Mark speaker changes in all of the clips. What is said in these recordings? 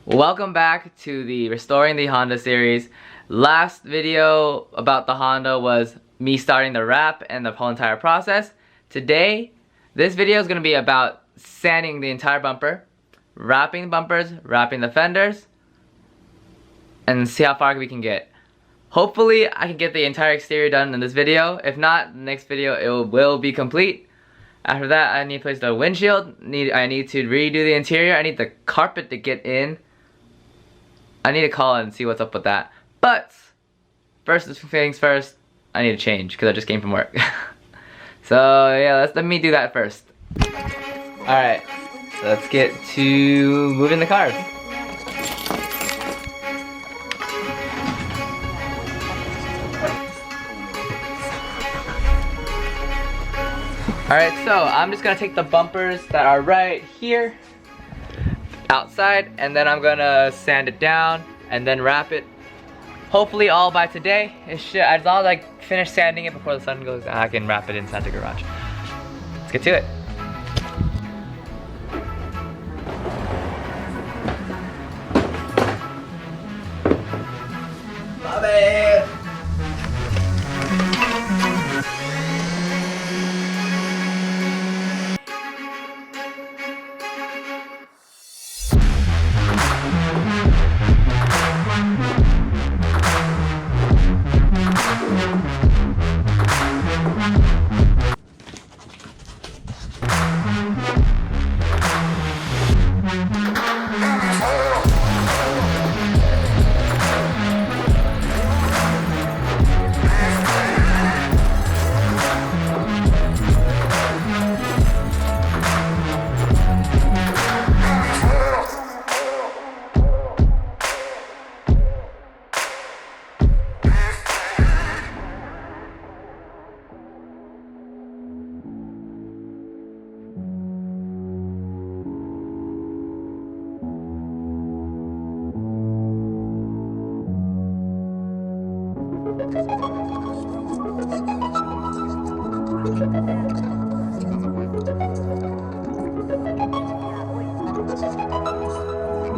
Speaker 1: Welcome back to the Restoring the Honda series. Last video about the Honda was me starting the wrap and the whole entire process. Today, this video is going to be about sanding the entire bumper, wrapping the bumpers, wrapping the fenders, and see how far we can get. Hopefully, I can get the entire exterior done in this video. If not, the next video it will be complete. After that, I need to place the windshield. I need to redo the interior. I need the carpet to get in. I need to call and see what's up with that. But first things first, I need to change because I just came from work. So yeah, let me do that first. Alright, let's get to moving the cars. Alright, so I'm just gonna take the bumpers that are right here outside, and then I'm gonna sand it down and then wrap it. Hopefully all by today. As long as I finish sanding it before the sun goes down, I can wrap it inside the garage. Let's get to it. Bye-bye.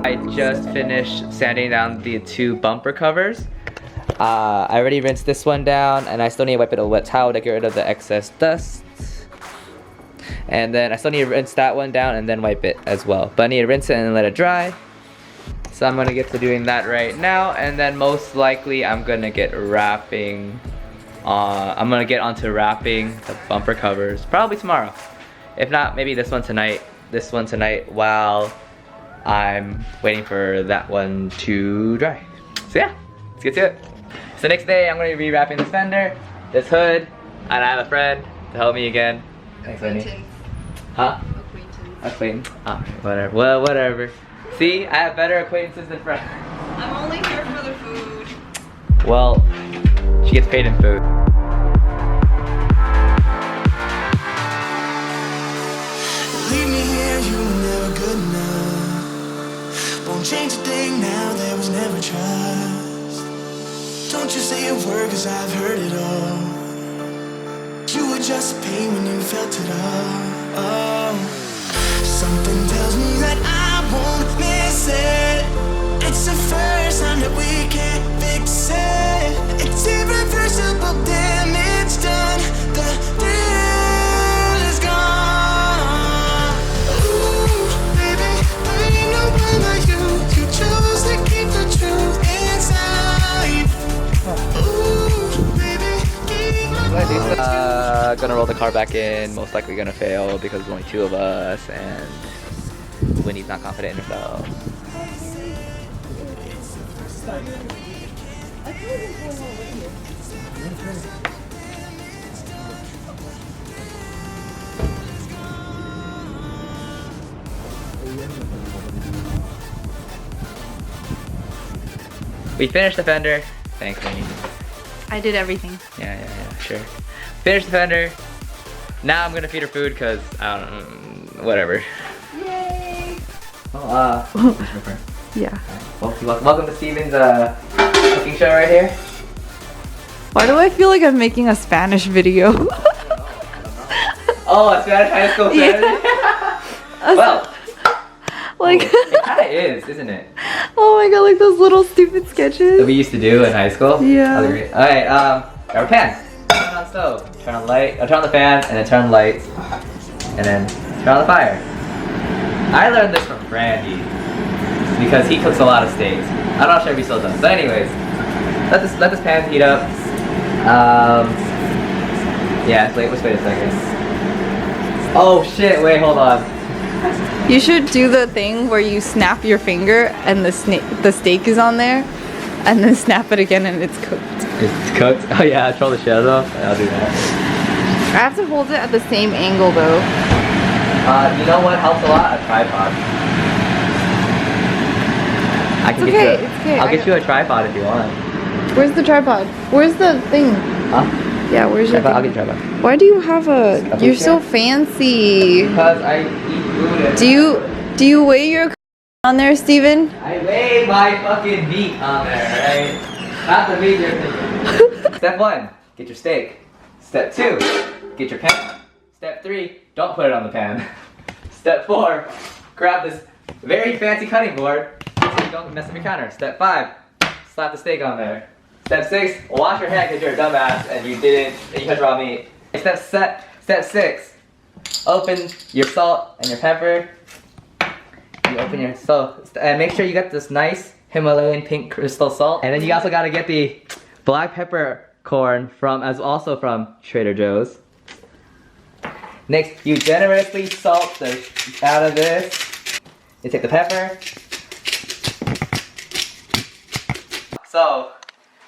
Speaker 1: I just finished sanding down the two bumper covers. I already rinsed this one down, and I still need to wipe it with a wet towel to get rid of the excess dust. And then I still need to rinse that one down and then wipe it as well. But I need to rinse it and let it dry. So I'm gonna get to doing that right now, and then most likely I'm gonna get wrapping. I'm gonna get onto wrapping the bumper covers probably tomorrow. If not, maybe this one tonight. This one tonight while I'm waiting for that one to dry. So yeah, let's get to it. So next day I'm gonna be rewrapping this fender, this hood, and I have a friend to help me again. Thanks, Lenny. Huh? Acquaintance. Oh, whatever. Well, whatever. See, I have better acquaintances than friends.
Speaker 2: I'm only here for the food.
Speaker 1: Well, she gets paid in food.
Speaker 3: Leave me here, you were never good enough. Won't change a thing now, there was never trust. Don't you say a word, cause I've heard it all. You were just a pain when you felt it all. Oh. Something tells me that I won't miss it. It's the first time that we can't fix it. It's irreversible damage done. The thrill is gone. Ooh, baby, I ain't no one like you. You chose to keep the truth inside. Ooh, baby, keep my
Speaker 1: Gonna roll the car back in, most likely gonna fail because there's only two of us and Winnie's not confident in herself. We finished the fender. Thanks, Winnie.
Speaker 2: I did everything.
Speaker 1: Yeah, sure. Finished the fender. Now I'm gonna feed her food because I don't know, whatever.
Speaker 2: Yay!
Speaker 1: Oh,
Speaker 2: yeah.
Speaker 1: Welcome to Steven's cooking show right here.
Speaker 2: Why do I feel like I'm making a Spanish video?
Speaker 1: Oh, a Spanish high school Spanish?
Speaker 2: Yeah.
Speaker 1: Well,
Speaker 2: like
Speaker 1: it kinda is, isn't it?
Speaker 2: Oh my god, like those little stupid
Speaker 1: that
Speaker 2: sketches.
Speaker 1: we used to do in high school.
Speaker 2: Yeah.
Speaker 1: That was great. Alright, our pan. Turn on stove. Turn on light. Turn on the fan, and then turn on the lights, and then turn on the fire. I learned this from Brandy because he cooks a lot of steaks. I'm not sure if he still does. But anyways, let this pan heat up. Yeah. Wait. Let's wait a second. Oh shit! Wait. Hold on.
Speaker 2: You should do the thing where you snap your finger and the steak is on there, and then snap it again and it's cooked.
Speaker 1: It's cooked. Oh yeah. Control the shells off. I'll do that.
Speaker 2: I have to hold it at the same angle though.
Speaker 1: You know what helps a lot? A tripod. I can
Speaker 2: It's
Speaker 1: get
Speaker 2: okay,
Speaker 1: you.
Speaker 2: it's okay.
Speaker 1: I'll get you a tripod if you want.
Speaker 2: Where's the tripod? Where's the thing?
Speaker 1: Huh?
Speaker 2: Yeah, where's your
Speaker 1: Tripod? I'll
Speaker 2: thing?
Speaker 1: get a tripod.
Speaker 2: Why do you have a?
Speaker 1: A
Speaker 2: You're
Speaker 1: food
Speaker 2: so
Speaker 1: chair?
Speaker 2: fancy.
Speaker 1: Because I eat food. And
Speaker 2: Do you weigh your on there, Steven?
Speaker 1: I weigh my fucking meat on there, right? Not the meat you're thinking. Step 1, get your steak. Step 2, get your pan. Step 3, don't put it on the pan. Step 4, grab this very fancy cutting board so you don't mess up your counter. Step 5, slap the steak on there. Step 6, wash your hand because you're a dumbass and you touched raw meat. Step 6, open your salt and your pepper. You open your salt and make sure you get this nice Himalayan pink crystal salt. And then you also gotta get the black peppercorn also from Trader Joe's. Next, you generously salt out of this. You take the pepper. So,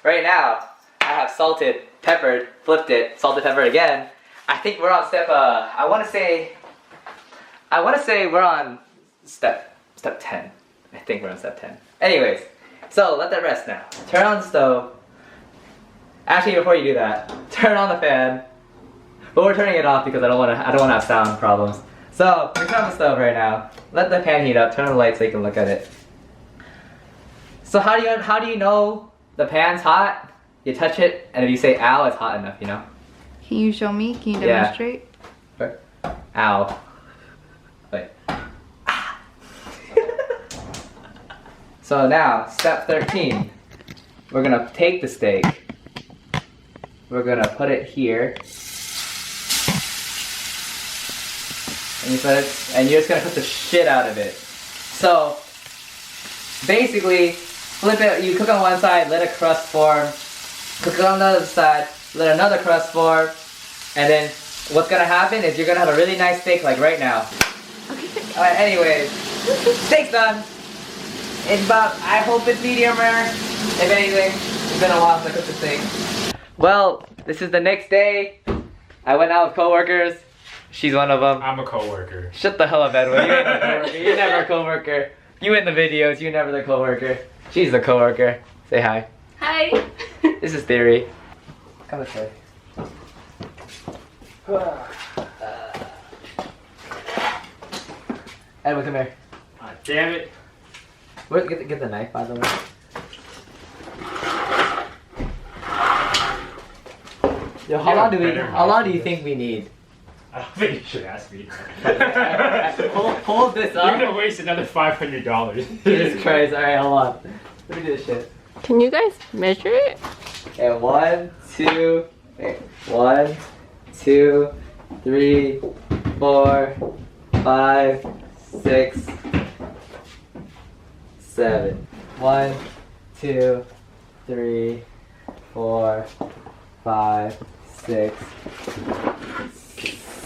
Speaker 1: right now, I have salted, peppered, flipped it, salted, pepper again. I think we're on step, I wanna say we're on step 10. I think we're on step 10. Anyways, so let that rest now. Turn on the stove. Actually, before you do that, turn on the fan. But we're turning it off because I don't want to have sound problems. So we turn on the stove right now. Let the pan heat up. Turn on the light so you can look at it. So how do you know the pan's hot? You touch it, and if you say "ow," it's hot enough. You know.
Speaker 2: Can you show me? Can you
Speaker 1: Yeah.
Speaker 2: demonstrate?
Speaker 1: Ow. Wait. So now, step 13. We're gonna take the steak. We're gonna put it here. And you're just gonna cook the shit out of it. So, basically, flip it, you cook on one side, let a crust form. Cook it on the other side, let another crust form. And then, what's gonna happen is you're gonna have a really nice steak like right now. Alright, anyways, steak's done. It's about, I hope it's medium rare. If anything, it's been a while since I cooked the steak. Well, this is the next day. I went out with coworkers. She's one of them.
Speaker 4: I'm a coworker.
Speaker 1: Shut the hell up, Edwin. You ain't a coworker. You're never a coworker. You in the videos, you're never the coworker. She's the coworker. Say hi.
Speaker 5: Hi.
Speaker 1: This is Theory. Come this way. Edwin, come here.
Speaker 4: Damn it.
Speaker 1: Where, get the knife, by the way. Yo, how long do you think we need?
Speaker 4: I don't think you should ask me.
Speaker 1: Hold this up.
Speaker 4: You're gonna waste another $500.
Speaker 1: Jesus Christ. Alright, hold on. Let me do this shit.
Speaker 5: Can you guys measure it?
Speaker 1: Okay, 1, 2, wait. 1, 2, 3, 4, 5, 6, 7. 1, 2, 3, 4, 5, 6,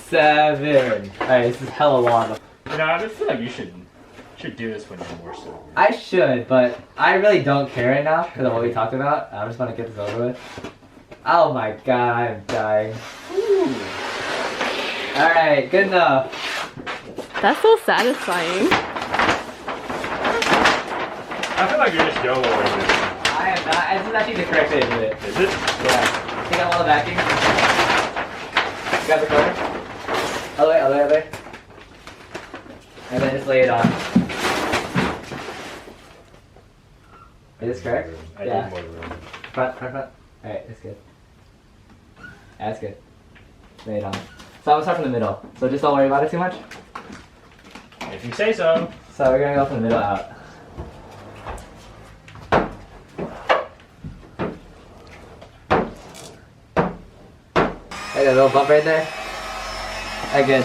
Speaker 1: 7. Alright, this is hella long.
Speaker 4: You know, I just feel like you should do this when you're more sober.
Speaker 1: I should, but I really don't care right now because of what we talked about. I just want to get this over with. Oh my god, I'm dying. Alright, good enough.
Speaker 5: That's so satisfying.
Speaker 4: I feel like you're just YOLOing this.
Speaker 1: I am not. This is actually the correct way to do it.
Speaker 4: Is it?
Speaker 1: Yeah. Take out all the backing. Grab the corner. Other way. And then just lay it on. Is this correct?
Speaker 4: I
Speaker 1: Yeah.
Speaker 4: need more room.
Speaker 1: Front. Alright, that's good. That's good. Lay it on. So I'm gonna start from the middle. So just don't worry about it too much.
Speaker 4: If you say so.
Speaker 1: So we're gonna go from the middle out. a little bump right there. Again.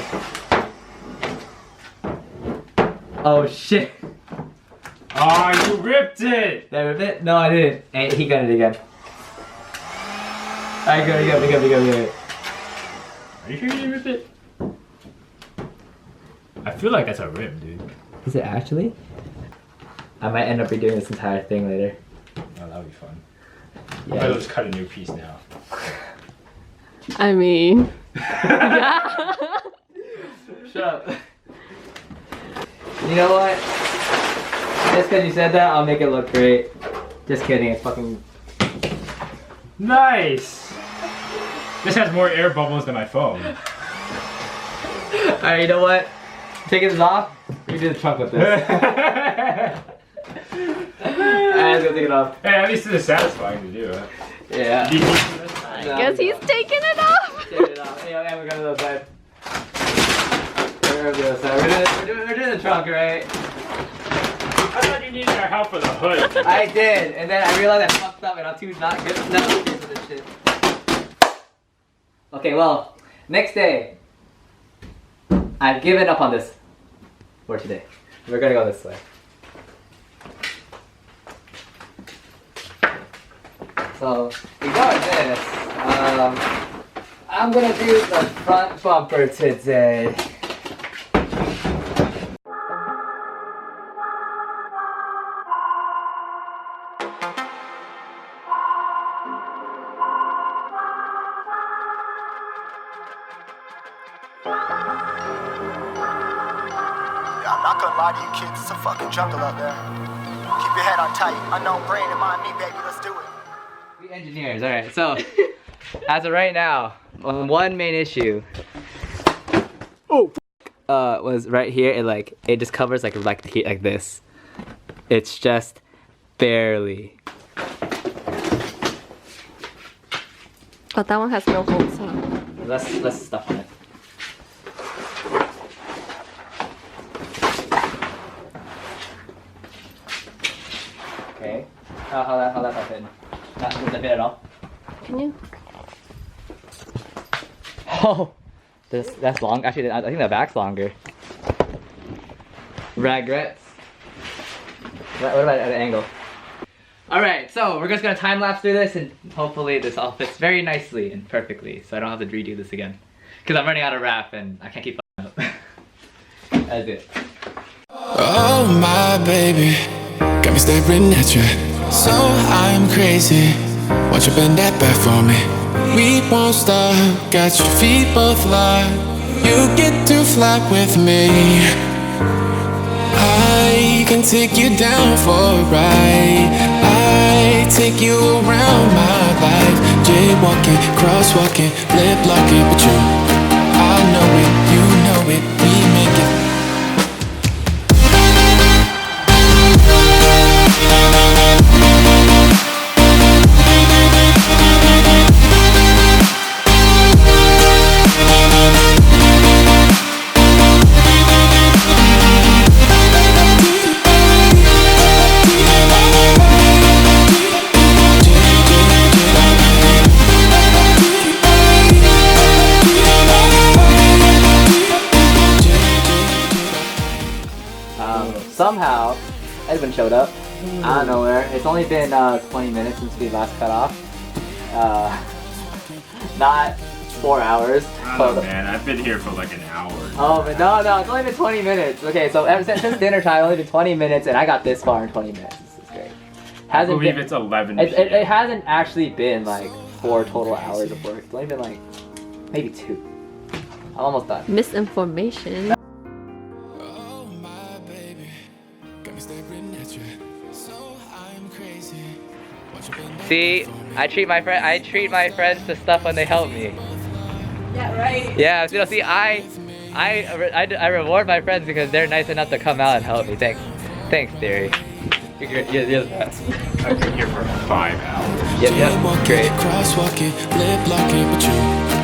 Speaker 1: Oh shit.
Speaker 4: Oh, you ripped it!
Speaker 1: Did I rip it? No, I didn't. Hey, he got it again. Alright, good.
Speaker 4: Are you sure you didn't rip it? I feel like that's a rip, dude.
Speaker 1: Is it actually? I might end up redoing this entire thing later.
Speaker 4: Oh, that would be fun.
Speaker 1: Yeah.
Speaker 4: I'll just cut a new piece now.
Speaker 5: I mean,
Speaker 1: Shut up. You know what? Just because you said that, I'll make it look great. Just kidding, it's fucking...
Speaker 4: Nice! This has more air bubbles than my phone.
Speaker 1: Alright, you know what? Taking this off, we do the trunk with this. Alright, let's go take it off.
Speaker 4: Hey, at least it's satisfying to do, huh?
Speaker 1: Yeah.
Speaker 5: I guess he's taking it off.
Speaker 1: Take it off. Yeah, and we're going to the other side. We're going to the other side. We're doing the trunk, right?
Speaker 4: I thought you needed our help for the hood.
Speaker 1: I did, and then I realized I fucked up and I'm too not good for this shit. Okay, well, next day. I've given up on this for today. We're gonna go this way. So, regarding this, I'm gonna do the front bumper today.
Speaker 6: I'm not gonna lie to you kids, it's a fucking jungle out there. Keep your head on tight. Unknown brain and mind me, baby, let's do it.
Speaker 1: We engineers, alright, so as of right now, one main issue was right here. It just covers like this. It's just barely.
Speaker 5: Oh, that one has no holes, huh?
Speaker 1: Let's stuff on it. Okay. How that fit? Does that fit at all?
Speaker 5: Can you?
Speaker 1: Oh, that's long. Actually, I think the back's longer. Regrets. What about at an angle? Alright, so we're just gonna time lapse through this and hopefully this all fits very nicely and perfectly so I don't have to redo this again. Because I'm running out of wrap and I can't keep up. That's it.
Speaker 3: Oh my baby, got me staring at you. So I'm crazy. Won't you bend that back for me? We won't stop. Got your feet both locked. You get to fly with me. I can take you down for a ride. I take you around my life. Jaywalking, crosswalking, lip locking, but you, I know it, you know it, we make it.
Speaker 1: Somehow, Edwin showed up out of nowhere. It's only been 20 minutes since we last cut off. Not 4 hours.
Speaker 4: I don't know, man. I've been here for like an hour.
Speaker 1: Oh, but no, it's only been 20 minutes. Okay, so ever since dinner time, it's only been 20 minutes, and I got this far in 20 minutes. This is great.
Speaker 4: I believe it's 11
Speaker 1: It hasn't actually been like 4 total hours of work. It's only been like maybe 2. I'm almost done.
Speaker 5: Misinformation.
Speaker 1: See, I treat my friends to stuff when they help me.
Speaker 2: Yeah, right.
Speaker 1: Yeah, you know, see, I reward my friends because they're nice enough to come out and help me. Thanks, Theory. You're the best.
Speaker 4: I've been here for 5 hours.
Speaker 1: Yep, great.
Speaker 3: Crosswalking, lip locking, but you